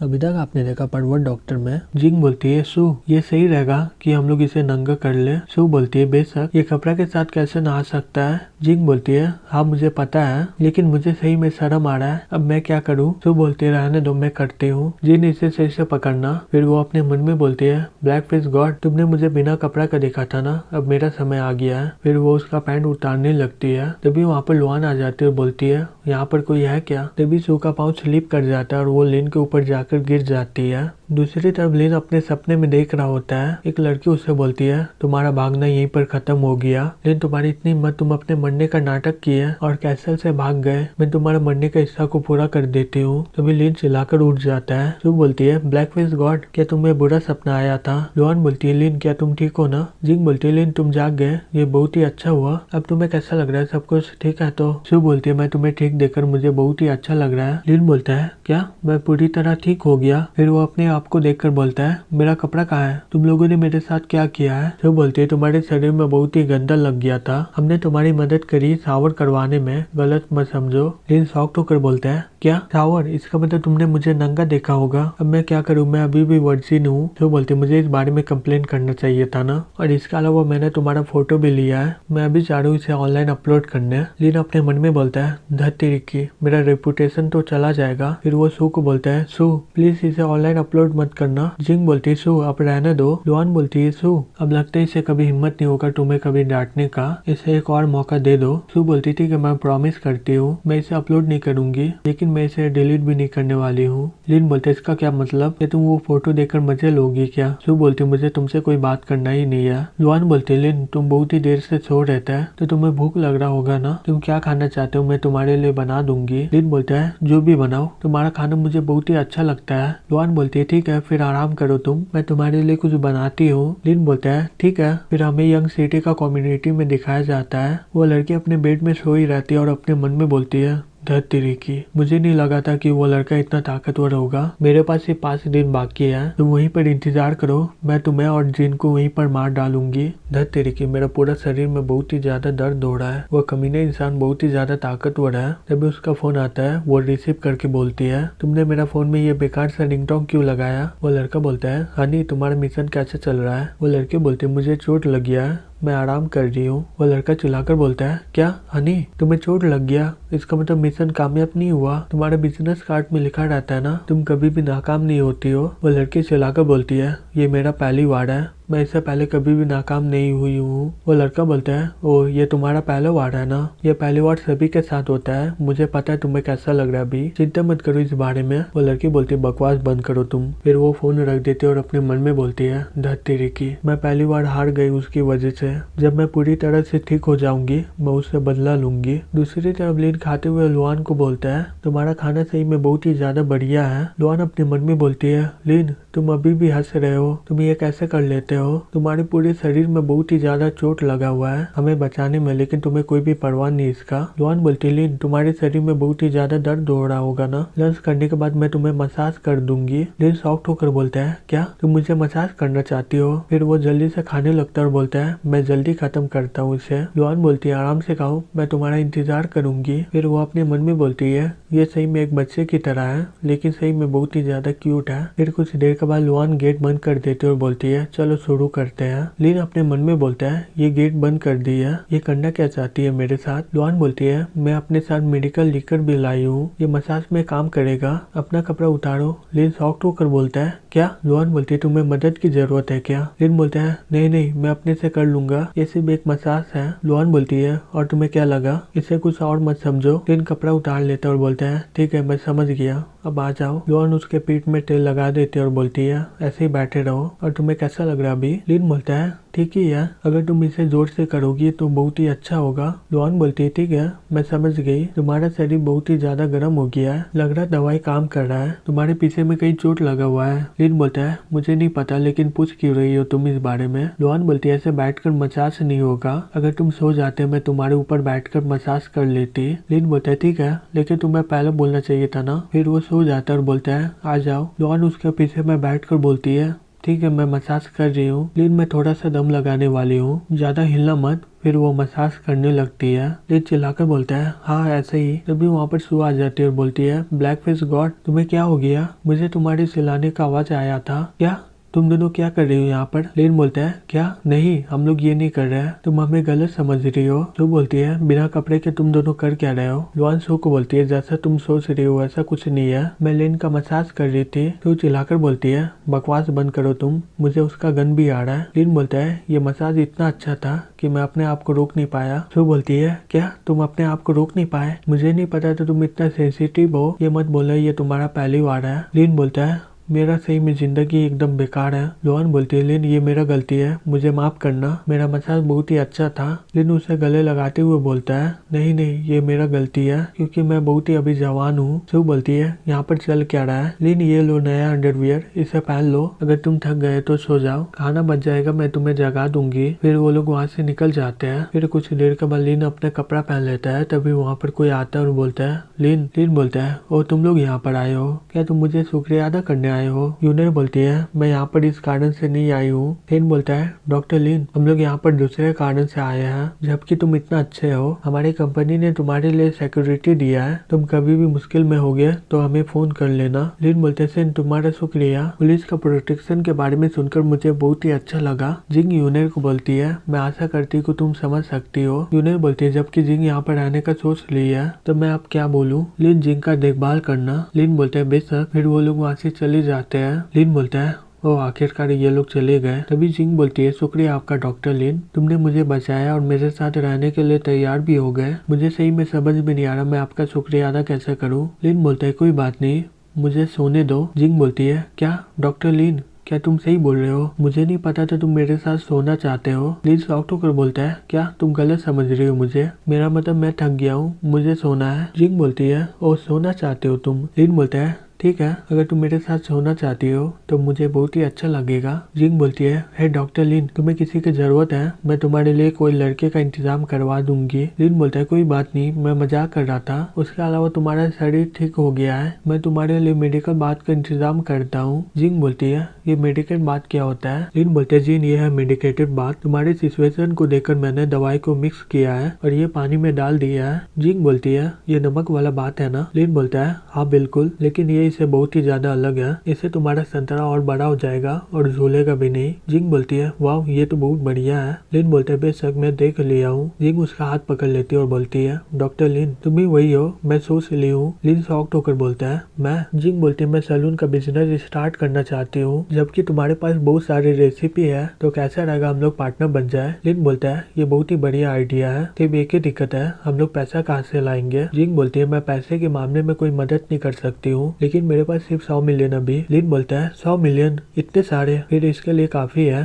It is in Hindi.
अभी तक आपने देखा पर्वत डॉक्टर में। जिंग बोलती है सू ये सही रहेगा कि हम लोग इसे नंगा कर ले। सू बोलती है बेशक, ये कपड़ा के साथ कैसे नहा सकता है। जिंग बोलती है हाँ मुझे पता है, लेकिन मुझे सही में शर्म आ रहा है, अब मैं क्या करूँ। सू बोलती है रहने दो मैं करती हूँ। जिन इसे सही से पकड़ना। फिर वो अपने मन में बोलती है ब्लैक फिश गॉड तुमने मुझे बिना कपड़ा का देखा था ना, अब मेरा समय आ गया है। फिर वो उसका पैंट उतारने लगती है, तभी वहाँ पर लुआन आ जाती है और बोलती है यहाँ पर कोई है क्या। तभी सू का पाँव स्लिप कर जाता है और वो लिन के ऊपर जाकर गिर जाती है। दूसरी तरफ लिन अपने सपने में देख रहा होता है, एक लड़की उससे बोलती है तुम्हारा भागना यहीं पर खत्म हो गया। लिन तुम्हारी इतनी हिम्मत, तुम अपने मरने का नाटक किए और कैसल से भाग गए, मैं तुम्हारा मरने का हिस्सा को पूरा कर देती हूँ। तभी लिन चिल्लाकर उठ जाता है। सू बोलती है ब्लैक फिश गॉड क्या तुम्हें बुरा सपना आया था। लुआन बोलती है लिन क्या तुम ठीक हो ना। जिंग बोलती है लिन तुम जाग गए, ये बहुत ही अच्छा हुआ, अब तुम्हें कैसा लग रहा है, सब कुछ ठीक है। तो सू बोलती है मैं तुम्हें ठीक देखकर मुझे बहुत ही अच्छा लग रहा है। लिन बोलता है क्या मैं पूरी तरह ठीक हो गया। फिर वो अपने आप को देखकर बोलता है मेरा कपड़ा कहाँ है, तुम लोगों ने मेरे साथ क्या किया है। सू बोलती है तुम्हारे शरीर में बहुत ही गंदा लग गया था, हमने तुम्हारी मदद करी शावर करवाने में, गलत मत समझो। लिन शॉक्ड होकर बोलता है क्या शावर, इसका मतलब तुमने मुझे नंगा देखा होगा, अब मैं क्या करूँ, मैं अभी भी वर्जिन हूँ। सू बोलती मुझे इस बारे में कंप्लेन करना चाहिए था ना, और इसके अलावा मैंने तुम्हारा फोटो भी लिया है, मैं अभी चाह रहा हूँ इसे ऑनलाइन अपलोड करने। लिन अपने मन में बोलता है धत्ती रिक्की मेरा रेपुटेशन तो चला जाएगा। फिर वो सू को बोलता है सू प्लीज इसे ऑनलाइन अपलोड मत करना। जिंग बोलती है सू अब रहने दो। लुआन बोलती है सू अब लगता है इसे कभी हिम्मत नहीं होगा तुम्हें कभी डांटने का, इसे एक और मौका दे दो। सू बोलती थी कि मैं प्रॉमिस करती हूँ मैं इसे अपलोड नहीं करूंगी, लेकिन मैं इसे डिलीट भी नहीं करने वाली हूँ। लिन बोलते इसका क्या मतलब, कि तुम वो फोटो देखकर मजे लोगी क्या। सू बोलती मुझे तुमसे कोई बात करना ही नहीं है। लुआन बोलती लिन तुम बहुत ही देर से सो रहता है तो तुम्हें भूख लग रहा होगा ना, तुम क्या खाना चाहते हो मैं तुम्हारे लिए बना दूंगी। लिन बोलता है जो भी बनाओ, तुम्हारा खाना मुझे बहुत ही अच्छा लगता है। लुआन बोलती है ठीक है फिर आराम करो तुम, मैं तुम्हारे लिए कुछ बनाती हूँ। लिन बोलता है ठीक है। फिर हमें यंग सिटी का कम्युनिटी में दिखाया जाता है, वो लड़की अपने बेड में सोई रहती है और अपने मन में बोलती है धत्ती की मुझे नहीं लगा था कि वो लड़का इतना ताकतवर होगा, मेरे पास सिर्फ 5 दिन बाकी है, तुम वहीं पर इंतजार करो, मैं तुम्हें और जिन को वहीं पर मार डालूंगी। धत्ती की मेरा पूरा शरीर में बहुत ही ज्यादा दर्द हो रहा है, वो कमीने इंसान बहुत ही ज्यादा ताकतवर है। तभी उसका फोन आता है, वो रिसीव करके बोलती है तुमने मेरा फोन में ये बेकार सा रिंगटोन क्यों लगाया। वो लड़का बोलता है हनी तुम्हारा मिशन कैसे चल रहा है। वो लड़की बोलती है मुझे चोट लग गया है, मैं आराम कर रही हूँ। वो लड़का चिल्लाकर बोलता है क्या हनी तुम्हें चोट लग गया, इसका मतलब मिशन कामयाब नहीं हुआ, तुम्हारे बिजनेस कार्ड में लिखा रहता है ना तुम कभी भी नाकाम नहीं होती हो। वो लड़की चिल्लाकर बोलती है ये मेरा पहली वार है, मैं इससे पहले कभी भी नाकाम नहीं हुई हूँ। वो लड़का बोलता है ओ ये तुम्हारा पहला वार है ना, ये पहली वार सभी के साथ होता है, मुझे पता है तुम्हें कैसा लग रहा है अभी, चिंता मत करो इस बारे में। वो लड़की बोलती है बकवास बंद करो तुम। फिर वो फोन रख देती है और अपने मन में बोलती है धत्ती की मैं पहली बार हार गई उसकी वजह से, जब मैं पूरी तरह से ठीक हो जाऊंगी मैं उससे बदला लूंगी। दूसरी तरफ लिन खाते हुए लुआन को बोलता है तुम्हारा खाना सही में बहुत ही ज्यादा बढ़िया है। लुआन अपने मन में बोलती है लिन तुम अभी भी हंस रहे हो, तुम ये कैसे कर लेते हो, तुम्हारे पूरे शरीर में बहुत ही ज्यादा चोट लगा हुआ है हमें बचाने में, लेकिन तुम्हें कोई भी परवाह नहीं इसका। लुआन बोलती लिन तुम्हारे शरीर में बहुत ही ज्यादा दर्द हो रहा होगा ना, लंच करने के बाद मैं तुम्हें मसाज कर दूंगी। लिन शॉक्ड होकर बोलता है क्या तुम मुझे मसाज करना चाहती हो। फिर वो जल्दी से खाने लगता है और बोलता है मैं जल्दी खत्म करता हूँ इसे। लुआन बोलती है आराम से खाओ मैं तुम्हारा इंतजार करूंगी। फिर वो अपने मन में बोलती है ये सही में एक बच्चे की तरह है, लेकिन सही में बहुत ही ज्यादा क्यूट है। फिर कुछ देर के बाद लुआन गेट बंद कर देती है और बोलती है चलो शुरू करते हैं। लिन अपने मन में बोलता है ये गेट बंद कर दी है, ये करना क्या चाहती है मेरे साथ। लुआन बोलती है मैं अपने साथ मेडिकल लिकर भी लाई हूँ, ये मसाज में काम करेगा, अपना कपड़ा उतारो। लिन शॉक्ड होकर बोलता है क्या। लुआन बोलती है तुम्हें मदद की जरूरत है क्या। लिन बोलता है नहीं नहीं मैं अपने से कर लूंगा, ये सिर्फ एक मसाज है। लुआन बोलती है और तुम्हें क्या लगा, इसे कुछ और मत समझो। लिन कपड़ा उतार लेता है और बोलता है ठीक है मैं समझ गया, अब आ जाओ। लुआन उसके पीठ में तेल लगा देती है और बोलती है ऐसे ही बैठे रहो, और तुम्हें कैसा लग रहा अभी। लिन बोलता है ठीक ही है, अगर तुम इसे जोर से करोगी तो बहुत ही अच्छा होगा। लुआन बोलती है ठीक है मैं समझ गई, तुम्हारा शरीर बहुत ही ज्यादा गर्म हो गया है, लग रहा दवाई काम कर रहा है, तुम्हारे पीछे में कहीं चोट लगा हुआ है। लिन बोलता है मुझे नहीं पता, लेकिन पूछ क्यों रही हो तुम इस बारे में। लुआन बोलती है ऐसे बैठकर मसाज नहीं होगा, अगर तुम सो जाते मैं तुम्हारे ऊपर बैठकर मसाज कर लेती। लिन बोलता है ठीक है, लेकिन तुम्हें पहले बोलना चाहिए था ना। फिर वो सो जाता है और बोलता है आ जाओ। लुआन उसके पीछे में बैठकर बोलती है ठीक है मैं मसाज कर रही हूँ। लिन मैं थोड़ा सा दम लगाने वाली हूँ, ज्यादा हिलना मत। फिर वो मसाज करने लगती है। लिन चिल्लाकर बोलता है हाँ ऐसे ही। तभी वहाँ पर सू आ जाती है और बोलती है ब्लैक फेस गॉड तुम्हें क्या हो गया? मुझे तुम्हारी सिलाने का आवाज आया था। क्या तुम दोनों क्या कर रही हो यहाँ पर? लेन बोलता है क्या नहीं हम लोग ये नहीं कर रहे हैं, तुम हमें गलत समझ रही हो। सू बोलती है बिना कपड़े के तुम दोनों कर क्या रहे हो? लुआन सू को बोलती है जैसा तुम सोच रही हो ऐसा कुछ नहीं है, मैं लेन का मसाज कर रही थी। सू चिल्लाकर बोलती है बकवास बंद करो तुम, मुझे उसका गन भी आ रहा है। लेन बोलता है ये मसाज इतना अच्छा था कि मैं अपने आप को रोक नहीं पाया। सू बोलती है क्या तुम अपने आप को रोक नहीं पाए? मुझे नहीं पता था तुम इतना सेंसिटिव हो, ये मत बोलो ये तुम्हारा पहली बार है। लेन बोलता है मेरा सही में जिंदगी एकदम बेकार है। लुआन बोलती है लिन ये मेरा गलती है, मुझे माफ करना, मेरा मसाज बहुत ही अच्छा था। लिन उसे गले लगाते हुए बोलता है नहीं नहीं ये मेरा गलती है क्योंकि मैं बहुत ही अभी जवान हूँ। सू बोलती है यहाँ पर चल क्या रहा है? लिन ये लो नया अंडरवियर, इसे पहन लो, अगर तुम थक गए तो सो जाओ, खाना बच जाएगा मैं तुम्हें जगा दूंगी। फिर वो लोग वहाँ से निकल जाते हैं। फिर कुछ देर के बाद लिन अपने कपड़ा पहन लेता है। तभी वहाँ पर कोई आता है और बोलता है लिन बोलता है ओ तुम लोग यहाँ पर आए हो, क्या तुम मुझे शुक्रिया अदा करने आए हो? यूनिर बोलती है मैं यहाँ पर इस कारण से नहीं आई हूँ। लिन बोलता है डॉक्टर लिन हम लोग यहाँ पर दूसरे कारण से आए हैं, जबकि तुम इतना अच्छे हो, हमारी कंपनी ने तुम्हारे लिए सिक्योरिटी दिया है, तुम कभी भी मुश्किल में होगे तो हमें फोन कर लेना। लिन बोलते हैं तुम्हारा शुक्रिया, पुलिस का प्रोटेक्शन के बारे में सुनकर मुझे बहुत ही अच्छा लगा। जिंग यूनिर को बोलती है मैं आशा करती हूँ तुम समझ सकती हो। यूनिर बोलती है जबकि जिंग यहाँ पर रहने का सोच लिया है तो मैं अब क्या बोलूँ। लिन जिंग का देखभाल करना। लिन बोलते हैं बेशक। फिर वो लोग वहाँ से चले जाते हैं। लिन बोलता है ओ आखिरकार ये लोग चले गए। तभी जिंग बोलती है शुक्रिया आपका डॉक्टर लिन, तुमने मुझे बचाया और मेरे साथ रहने के लिए तैयार भी हो गए। मुझे सही में समझ में नहीं आ रहा मैं आपका शुक्रिया अदा कैसे करूँ। लिन बोलता है कोई बात नहीं मुझे सोने दो। जिंग बोलती है क्या डॉक्टर लिन क्या तुम सही बोल रहे हो? मुझे नहीं पता था तुम मेरे साथ सोना चाहते हो। लिन शॉक्ड होकर बोलता है क्या तुम गलत समझ रही हो मुझे? मेरा मतलब मैं थक गया हूँ, मुझे सोना है। जिंग बोलती है ओ सोना चाहते हो तुम? लिन बोलता है ठीक है अगर तुम मेरे साथ सोना चाहती हो तो मुझे बहुत ही अच्छा लगेगा। जिंग बोलती है हे डॉक्टर लिन तुम्हें किसी की जरूरत है, मैं तुम्हारे लिए कोई लड़के का इंतजाम करवा दूंगी। लिन बोलता है कोई बात नहीं मैं मजाक कर रहा था, उसके अलावा तुम्हारा शरीर ठीक हो गया है, मैं तुम्हारे लिए मेडिकल बात का इंतजाम करता हूँ। जिंग बोलती है ये मेडिकल बात क्या होता है? लिन बोलते हैं जिन ये है मेडिकेटेड बात, तुम्हारी सिचुएशन को देखकर मैंने दवाई को मिक्स किया है और ये पानी में डाल दिया है। जिंग बोलती है ये नमक वाला बात है ना? लिन बोलता है हाँ बिल्कुल, लेकिन ये इससे बहुत ही ज्यादा अलग है, इससे तुम्हारा संतरा और बड़ा हो जाएगा और झूलेगा भी नहीं। जिंग बोलती है वाह ये तो बहुत बढ़िया है। लिन बोलते है बेशक मैं देख लिया हूँ। जिंग उसका हाथ पकड़ लेती है और बोलती है डॉक्टर लिन तुम ही वही हो, मैं सोच ली हूँ। लिन शॉक्ड होकर बोलता है मैं? जिंग बोलती है मैं सैलून का बिजनेस स्टार्ट करना चाहती हूँ, जबकि तुम्हारे पास बहुत सारी रेसिपी है, तो कैसा रहेगा हम लोग पार्टनर बन जाए। लिन बोलता है ये बहुत ही बढ़िया आइडिया है, सिर्फ एक ही दिक्कत है हम लोग पैसा कहाँ से लाएंगे। जिंग बोलती है मैं पैसे के मामले में कोई मदद नहीं कर सकती हूँ, लेकिन मेरे पास सिर्फ 100 मिलियन अभी। लिन बोलता है 100 मिलियन इतने सारे? फिर इसके लिए काफी है।